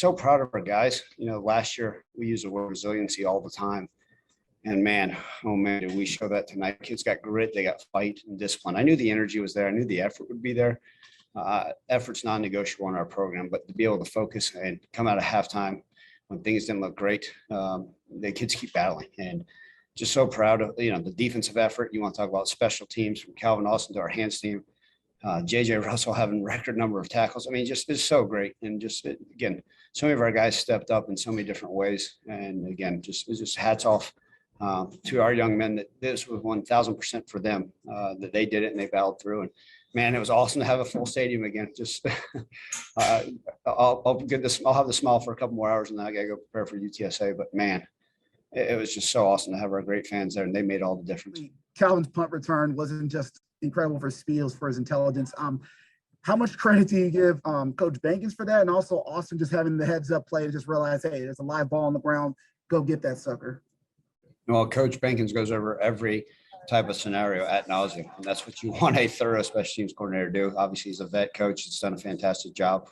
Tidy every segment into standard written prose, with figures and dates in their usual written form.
so proud of our guys. Last year we used the word resiliency all the time. And man, oh man, did we show that tonight. Kids got grit, they got fight and discipline. I knew the energy was there. I knew the effort would be there. Effort's non-negotiable in our program, but to be able to focus and come out of halftime when things didn't look great, the kids keep battling. And just so proud of, the defensive effort. You want to talk about special teams from Calvin Austin to our hands team. JJ Russell having record number of tackles. I mean, just it's so great. And again, so many of our guys stepped up in so many different ways. And again, just hats off to our young men that this was 1000% for them, that they did it and they battled through. And man, it was awesome to have a full stadium again. Just I'll have the smile for a couple more hours and then I got to go prepare for UTSA. But man, it was just so awesome to have our great fans there, and they made all the difference. Calvin's punt return wasn't just incredible for his speed, for his intelligence. How much credit do you give Coach Bankins for that? And also Austin just having the heads up play to just realize, hey, there's a live ball on the ground, go get that sucker. Well, Coach Bankins goes over every type of scenario ad nauseum, and that's what you want a thorough special teams coordinator to do. Obviously, he's a vet coach. He's done a fantastic job.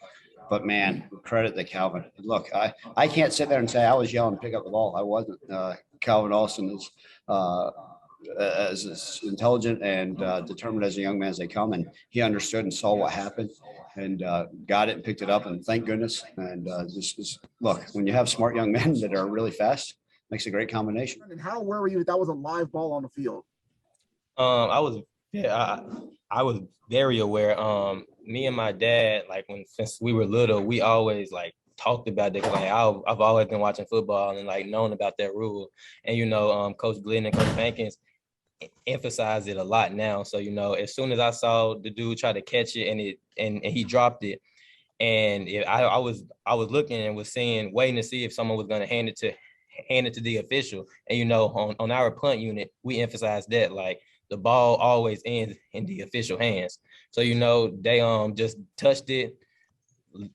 But, man, credit to Calvin. Look, I can't sit there and say I was yelling to pick up the ball. I wasn't. Calvin Austin is as intelligent and determined as a young man as they come, and he understood and saw what happened and got it and picked it up, and thank goodness. And just look, when you have smart young men that are really fast, makes a great combination. And how aware were you that was a live ball on the field? I was very aware. Me and my dad, since we were little, we always talked about it. I've always been watching football and known about that rule. And Coach Glenn and Coach Bankins emphasize it a lot now. So as soon as I saw the dude try to catch it and he dropped it, and I was looking and was waiting to see if someone was going to hand it to the official. And on our punt unit, we emphasize that the ball always ends in the official hands. So they just touched it,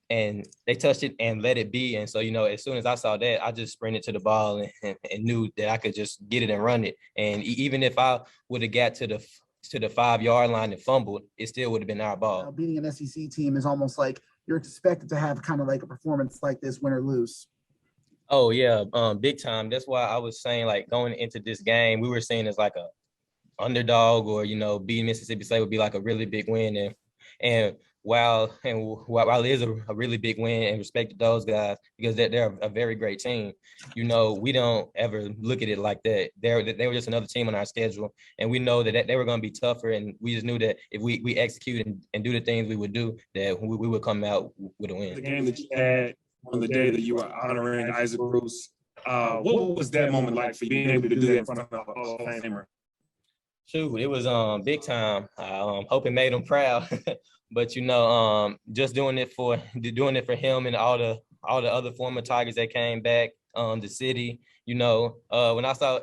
and they touched it and let it be. And so as soon as I saw that, I just sprinted to the ball and knew that I could just get it and run it. And even if I would have got to the 5-yard line and fumbled, it still would have been our ball. Beating an SEC team is almost like you're expected to have kind of like a performance like this, win or lose. Oh yeah, big time. That's why I was saying going into this game, we were seeing as a underdog, or beating Mississippi State would be a really big win. And while it is a really big win, and respect to those guys because they're a very great team, we don't ever look at it like that. They were just another team on our schedule, and we know that they were going to be tougher, and we just knew that if we execute and do the things we would do, that we would come out with a win. The game that you had on the day that you were honoring Isaac Bruce, what was that moment like for you, being able to do that in front of a Hall of Famer? Shoot, it was big time. I hope it made him proud. But just doing it for him and all the other former Tigers that came back, the city. When I saw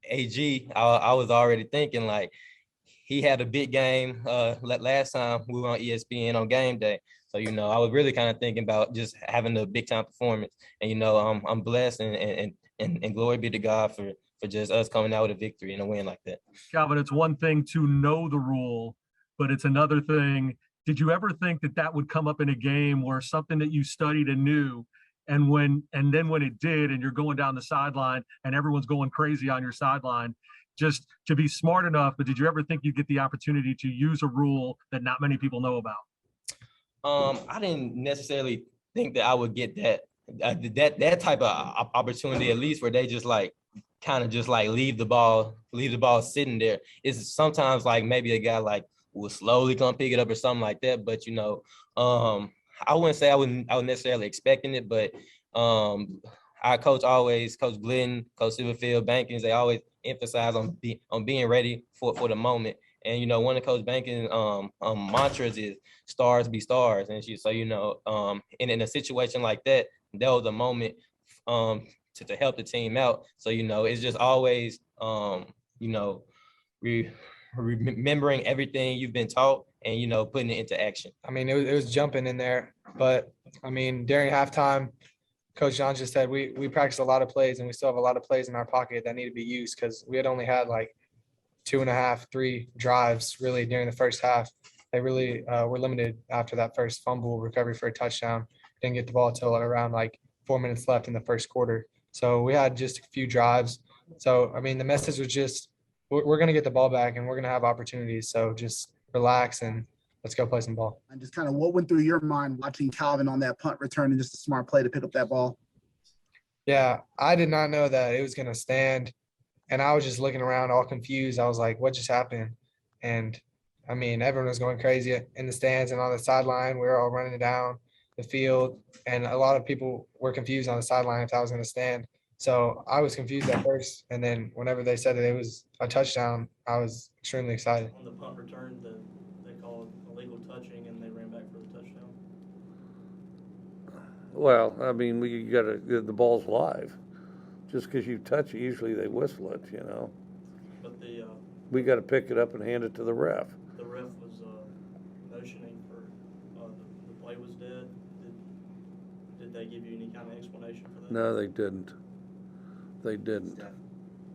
AG, I was already thinking he had a big game last time we were on ESPN on game day. So I was really kind of thinking about just having a big time performance. And I'm blessed and glory be to God for just us coming out with a victory and a win like that. Calvin, it's one thing to know the rule, but it's another thing. Did you ever think that would come up in a game where something that you studied and knew, and then when it did, and you're going down the sideline and everyone's going crazy on your sideline, just to be smart enough, but did you ever think you'd get the opportunity to use a rule that not many people know about? I didn't necessarily think that I would get that type of opportunity, at least where they just kind of just leave the ball sitting there. It's sometimes maybe a guy will slowly come pick it up or something like that. But I wouldn't say I was necessarily expecting it, but our coach Glenn, Coach Silverfield, Bankins, they always emphasize on being ready for the moment. And one of Coach Bankins' mantras is "stars be stars," and and in a situation like that, that was a moment to help the team out. So it's just always remembering everything you've been taught and putting it into action. I mean, it was jumping in there, but I mean, during halftime, Coach John just said we practiced a lot of plays, and we still have a lot of plays in our pocket that need to be used because we had only had 2.5, 3 drives really during the first half. They really were limited after that first fumble recovery for a touchdown. didn't get the ball till around like 4 minutes left in the first quarter. So we had just a few drives. So, I mean, the message was just, we're going to get the ball back and we're going to have opportunities. So just relax and let's go play some ball. And just kind of what went through your mind watching Calvin on that punt return and just a smart play to pick up that ball? Yeah, I did not know that it was going to stand. And I was just looking around all confused. I was like, what just happened? And I mean, everyone was going crazy in the stands and on the sideline. We were all running down the field. And a lot of people were confused on the sideline if I was going to stand. So I was confused at first. And then whenever they said that it was a touchdown, I was extremely excited. On the punt return, they called illegal touching and they ran back for the touchdown. Well, I mean, you gotta, the ball's live. Just because you touch it, usually they whistle it, you know. But We got to pick it up and hand it to the ref. the ref was motioning for the play was dead. Did they give you any kind of explanation for that? No, they didn't. They didn't.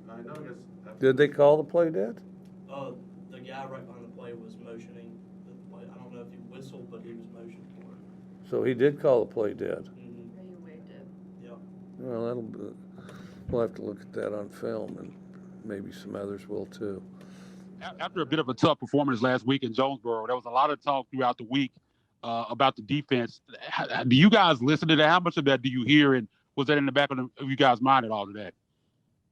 I know Did they call the play dead? The guy right behind the play was motioning the play. I don't know if he whistled, but he was motioning for it. So he did call the play dead. Mm-hmm. You waved it. Yeah. Well, we'll have to look at that on film, and maybe some others will too. After a bit of a tough performance last week in Jonesboro, there was a lot of talk throughout the week about the defense. Do you guys listen to that? How much of that do you hear, and was that in the back of you guys' mind at all today?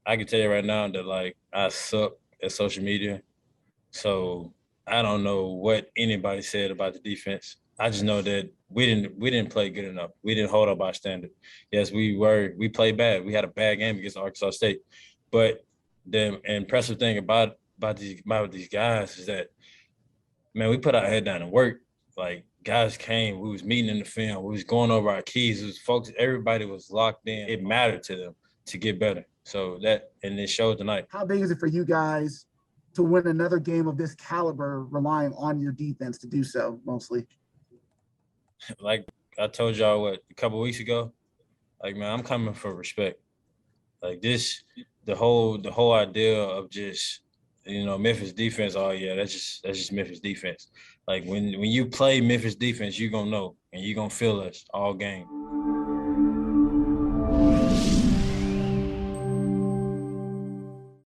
I can tell you right now that like I suck at social media, so I don't know what anybody said about the defense. I just know that we didn't play good enough. We didn't hold up our standard. Yes, we played bad. We had a bad game against Arkansas State, but the impressive thing about these guys is that, man, we put our head down and work. Like guys came, we was meeting in the film, we was going over our keys. It was folks, everybody was locked in. It mattered to them to get better. So and it showed tonight. How big is it for you guys to win another game of this caliber, relying on your defense to do so mostly? Like I told y'all a couple weeks ago, like, man, I'm coming for respect. Like this, the whole idea of just, Memphis defense, oh yeah, that's just Memphis defense. Like when you play Memphis defense, you're gonna know and you're gonna feel us all game.